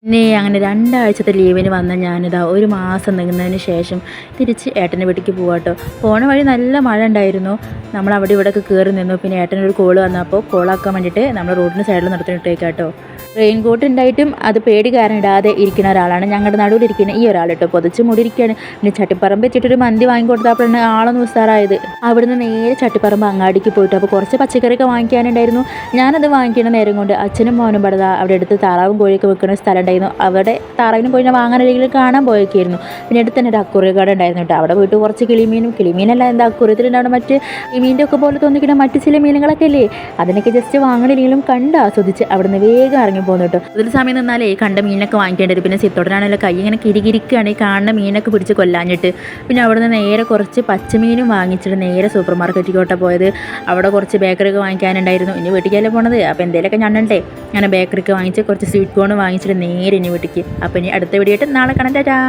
പിന്നെ അങ്ങനെ 2 ആഴ്ചത്തെ ലീവിന് വന്ന ഞാനിതാ 1 മാസം നിന്നതിന് ശേഷം തിരിച്ച് ഏട്ടൻ്റെ വീട്ടിലേക്ക് പോവാട്ടോ. പോണ വഴി നല്ല മഴ ഉണ്ടായിരുന്നു. നമ്മൾ അവിടെ ഇവിടെയൊക്കെ കയറി നിന്നു. പിന്നെ ഏട്ടനൊരു കോള് വന്നപ്പോൾ കോളാക്കാൻ വേണ്ടിയിട്ട് നമ്മൾ റോഡിന് സൈഡിൽ നിർത്തിയിട്ടേക്കാട്ടോ. റെയിൻകോട്ട് ഉണ്ടായിട്ടും അത് പേടി കാരണം ഇടാതെ ഇരിക്കുന്ന ഒരാളാണ് ഞങ്ങളുടെ നടുവിലിരിക്കുന്ന ഈ ഒരാൾ കേട്ടോ. പൊതിച്ച് മൂടിയിരിക്കുകയാണ്. പിന്നെ ചട്ടിപ്പറമ്പ് വെച്ചിട്ടൊരു മന്തി വാങ്ങിക്കൊടുത്തപ്പോഴാണ് ആളൊന്ന് ഉസാറായത്. അവിടുന്ന് നേരെ ചട്ടിപ്പറമ്പ് അങ്ങാടിക്ക് പോയിട്ട് അപ്പോൾ കുറച്ച് പച്ചക്കറിയൊക്കെ വാങ്ങിക്കാനുണ്ടായിരുന്നു. ഞാനത് വാങ്ങിക്കുന്ന നേരം കൊണ്ട് അച്ഛനും മോനും പടത അവിടെ അടുത്ത് താറാവും കോഴിയൊക്കെ വെക്കുന്ന സ്ഥലം ഉണ്ടായിരുന്നു. അവിടെ താറാവിനും കോഴിനെ വാങ്ങാനെങ്കിലും കാണാൻ പോയൊക്കെയായിരുന്നു. പിന്നെ അടുത്ത് തന്നെ ഒരു അക്കുറിയ കട ഉണ്ടായിരുന്നു കേട്ടോ. അവിടെ പോയിട്ട് കുറച്ച് കിളിമീനല്ല എന്താ അക്കുറിയത്തിലുണ്ടാവുന്ന മറ്റ് ഈ മീൻ്റെ ഒക്കെ പോലെ തോന്നിക്കുന്ന മറ്റ് ചില മീനുകളൊക്കെ ഇല്ലേ, അതിനൊക്കെ ജസ്റ്റ് വാങ്ങണമെങ്കിലും കണ്ട് ആസ്വദിച്ച് അവിടുന്ന് വേഗം ഇറങ്ങി പോകുന്നു കേട്ടോ. ഒരു സമയം നിന്നാലേ കണ്ട മീനൊക്കെ വാങ്ങിക്കേണ്ടത്. പിന്നെ സിത്തോടനാണല്ലോ കൈ ഇങ്ങനെ കിരികിരിക്കുകയാണ് ഈ കാണുന്ന മീനൊക്കെ പിടിച്ച് കൊല്ലാഞ്ഞിട്ട്. പിന്നെ അവിടുന്ന് നേരെ കുറച്ച് പച്ചമീനും വാങ്ങിച്ചിട്ട് നേരെ സൂപ്പർ മാർക്കറ്റിലോട്ടാണ് പോയത്. അവിടെ കുറച്ച് ബേക്കറിയൊക്കെ വാങ്ങിക്കാനുണ്ടായിരുന്നു. ഇനി വീട്ടിലേക്കല്ലേ പോണത്, അപ്പോൾ എന്തെങ്കിലുമൊക്കെ ഞണ്ടേ അങ്ങനെ ബേക്കറിയൊക്കെ വാങ്ങിച്ച് കുറച്ച് സ്വീറ്റ് കോൺ വാങ്ങിച്ചിട്ട് നേരെ ഇനി വീട്ടിലേക്ക്. അപ്പോൾ ഇനി അടുത്ത വീഡിയോ ആയിട്ട് നാളെ കാണാം. ടാറ്റാ.